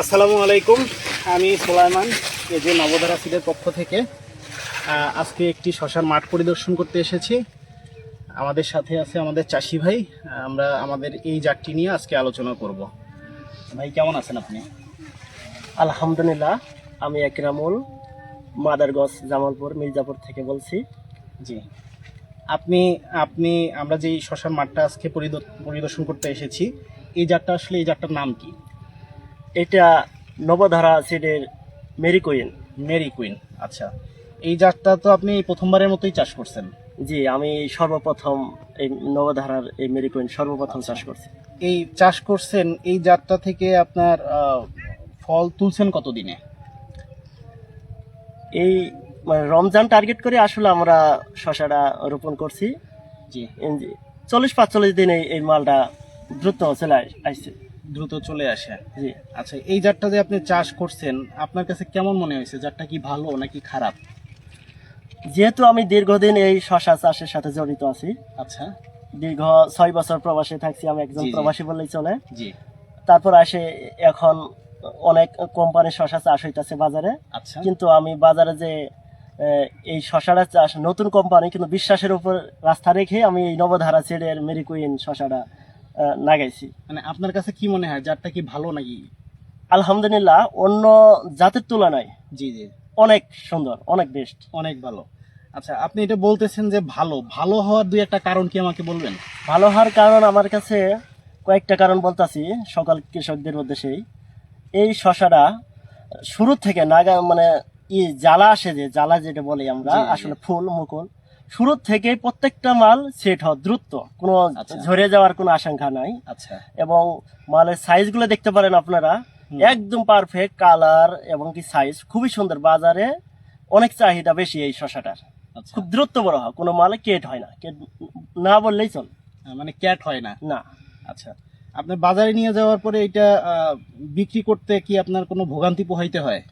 আসসালামু আলাইকুম। আমি সোলাইমান, এই যে নবধারা সিডের পক্ষ থেকে আজকে একটি শশার মাঠ পরিদর্শন করতে এসেছি। আমাদের সাথে আছে আমাদের চাষি ভাই। আমরা আমাদের এই জাতটি নিয়ে আজকে আলোচনা করব। ভাই কেমন আছেন আপনি? আলহামদুলিল্লাহ, আমি একরামুল মাদারগঞ্জ জামালপুর মির্জাপুর থেকে বলছি। জি, আপনি আপনি আমরা যে শশার মাঠটা আজকে পরিদর্শন করতে এসেছি, এই জাতটা আসলে এই জাতটার নাম কি? এটা নবধারা সিডের মেরি কুইন। Mary Queen. আচ্ছা, এই জাতটা তো আপনি প্রথমবারের মতোই চাষ করছেন? জি, আমি সর্বপ্রথম এই নবধারার এই মেরি কুইন সর্বপ্রথম চাষ করছি। এই চাষ করছেন, এই জাতটা থেকে আপনার ফল তুলছেন কতদিনে? এই রমজান টার্গেট করে আসলে আমরা শশাটা রোপণ করছি। জি, 40-45 দিনে এই মালটা দ্রুত চলে আসছে। দ্রুত চলে আসে। জি, আচ্ছা, এই জাতটা যে আপনি চাষ করছেন, আপনার কাছে কেমন মনে হয়েছে? জাতটা কি ভালো নাকি খারাপ? যেহেতু আমি দীর্ঘদিন এই শশা চাষের সাথে জড়িত আছি, আচ্ছা, দীর্ঘ 6 বছর প্রবাসে থাকছি, আমি একজন জি, জি। প্রবাসী বললেই চলে। জি, তারপর আসে এখন অনেক কোম্পানির শশা চাষ হইতাছে বাজারে, আচ্ছা, কিন্তু আমি বাজারে যে এই শশাটা চাষ নতুন কোম্পানি, কিন্তু বিশ্বাসের উপর রাস্তা রেখে আমি এই নবধারা সিডের মেরি কুইন শশাটা লাগাইছি। মানে আপনার কাছে কি মনে হয় জাতটা কি ভালো নাকি? আলহামদুলিল্লাহ, অন্য জাতের তুলনায় জি, জি, অনেক সুন্দর, অনেক বেস্ট। অনেক ভালো। আচ্ছা, আপনি এটা বলতেছেন যে ভালো ভালো হওয়ার দুই একটা কারণ কি আমাকে বলবেন? ভালো হওয়ার কারণ আমার কাছে কয়েকটা কারণ বলতাছি সকল কৃষকদের উদ্দেশ্যেই। এই শশাটা শুরু থেকে মানে জ্বালা আসে, যে জ্বালা যেটা বলি আমরা, জি, জি। আসলে ফুল মুকুল শুরু থেকে প্রত্যেকটা মাল সেট হয় দ্রুত, কোনো আচ্ছা। ঝরে যাওয়ার কোনো আশঙ্কা নাই। আচ্ছা, এবং মালের সাইজগুলো দেখতে পারেন আপনারা, একদম পারফেক্ট কালার এবং কি সাইজ খুবই সুন্দর। বাজারে অনেক চাহিদা বেশি এই শশাটার, আচ্ছা। খুব দ্রুত বড় হয়, কোনো মালে কেট হয় না, কেট না বললেই চল। মানে ক্যাট হয় না? না, আচ্ছা, আপনার বাজারে নিয়ে যাওয়ার পরে এটা বিক্রি করতে কি আপনার কোনো ভোগান্তি পোহাইতে হয়?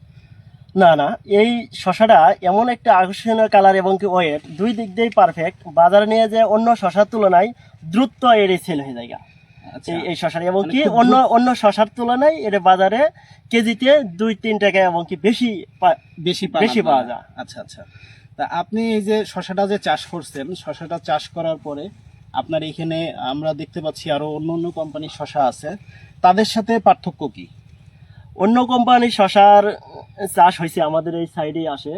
না, না, এই শশাটা এমন একটা আকর্ষণীয় কালার এবং কি ওয়েট, দুই দিক দিয়েই পারফেক্ট। বাজারে নিয়ে যে অন্য শশার তুলনায় দ্রুত এর সেল হয়ে যায় আচ্ছা, এই শশার, এবং মানে কি খুব অন্য অন্য শশার তুলনায় এর বাজারে কেজিতে 2-3 টাকা এবং কি বেশি বেশি বেশি পাওয়া যায়। আচ্ছা, আচ্ছা। তা আপনি এই যে শশাটা যে চাষ করছেন, শশাটা চাষ করার পরে আপনার এখানে আমরা দেখতে পাচ্ছি আরো অন্য অন্য কোম্পানির শশা আছে, তাদের সাথে পার্থক্য কি? অন্য কোম্পানির শশার চাষ হয়েছে আমাদের এই সাইডে আসে,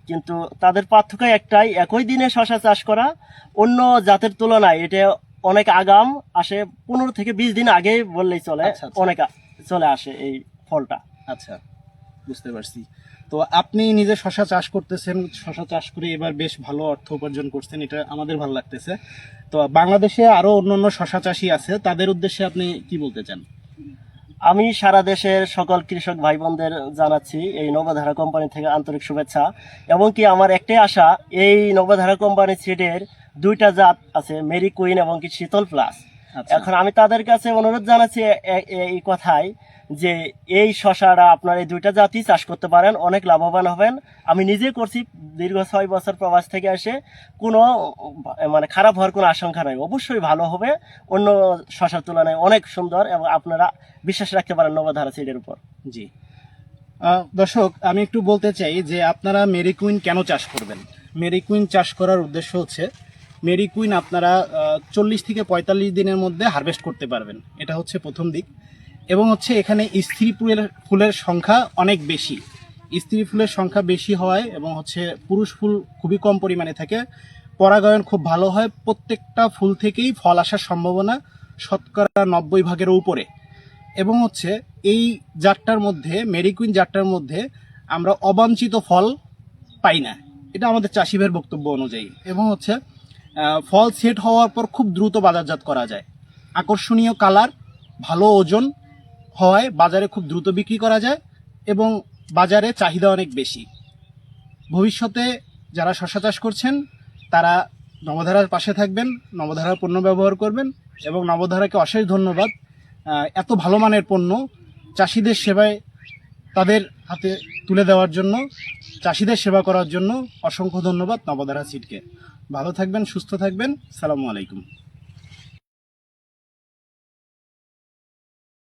কিন্তু তাদের পার্থক্য একটাই, একই দিনে শশা চাষ করা। অন্য জাতের তুলনায় এটা অনেক আগাম আসে, 15 থেকে 20 দিন আগে বললেই চলে। আচ্ছা, আচ্ছা। অনেক চলে আসে এই ফলটা। আচ্ছা, বুঝতে পারছি। তো আপনি নিজে শশা চাষ করতেছেন, শশা চাষ করে এবার বেশ ভালো অর্থ উপার্জন করছেন, এটা আমাদের ভালো লাগতেছে। তো বাংলাদেশে আরো অন্যান্য শশা চাষী আছে, তাদের উদ্দেশ্যে আপনি কি বলতে চান? আমি সারা দেশের সকল কৃষক ভাই বোনদের জানাচ্ছি এই নবধারা কোম্পানি থেকে আন্তরিক শুভেচ্ছা, এবং কি আমার একটাই আশা, এই নবধারা কোম্পানি সিডের 2টা জাত আছে, মেরি কুইন এবং কি শীতল প্লাস। আচ্ছা। এখন আমি তাদের কাছে অনুরোধ জানাচ্ছি এই কথাই, যে এই শশাটা আপনার এই 2টা জাতই চাষ করতে পারেন, অনেক লাভবান হবেন। আমি নিজে করছি, দীর্ঘ 6 বছর প্রবাস থেকে এসে, কোনো মানে খারাপ হওয়ার কোনো আশঙ্কা নাই, অবশ্যই ভালো হবে। অন্য শশার তুলনায় অনেক সুন্দর, এবং আপনারা বিশ্বাস রাখতে পারেন নবধারা সিডের উপর। জি, দর্শক, আমি একটু বলতে চাই যে আপনারা মেরি কুইন কেন চাষ করবেন। মেরি কুইন চাষ করার উদ্দেশ্য হচ্ছে, মেরি কুইন আপনারা 40 থেকে 45 দিনের মধ্যে হারভেস্ট করতে পারবেন, এটা হচ্ছে প্রথম দিক। এবং হচ্ছে এখানে স্ত্রী ফুলের সংখ্যা অনেক বেশি, স্ত্রী ফুলের সংখ্যা বেশি হয়, এবং হচ্ছে পুরুষ ফুল খুবই কম পরিমাণে থাকে। পরাগায়ন খুব ভালো হয়, প্রত্যেকটা ফুল থেকেই ফল আসার সম্ভাবনা শতকরা 90% উপরে। এবং হচ্ছে এই জাতটার মধ্যে, মেরি কুইন জাতটার মধ্যে আমরা অবাঞ্ছিত ফল পাই না, এটা আমাদের চাষিদের বক্তব্য অনুযায়ী। এবং হচ্ছে ফল সেট হওয়ার পর খুব দ্রুত বাজারজাত করা যায়, আকর্ষণীয় কালার, ভালো ওজন হওয়ায় বাজারে খুব দ্রুত বিক্রি করা যায়, এবং বাজারে চাহিদা অনেক বেশি। ভবিষ্যতে যারা শশা চাষ করছেন তারা নবধারার পাশে থাকবেন, নবধারার পণ্য ব্যবহার করবেন, এবং নবধারাকে অশেষ ধন্যবাদ এত ভালো মানের পণ্য চাষিদের সেবায় তাদের হাতে তুলে দেওয়ার জন্য, চাষিদের সেবা করার জন্য অসংখ্য ধন্যবাদ নবধারা সিডকে। ভালো থাকবেন, সুস্থ থাকবেন। সালামু আলাইকুম।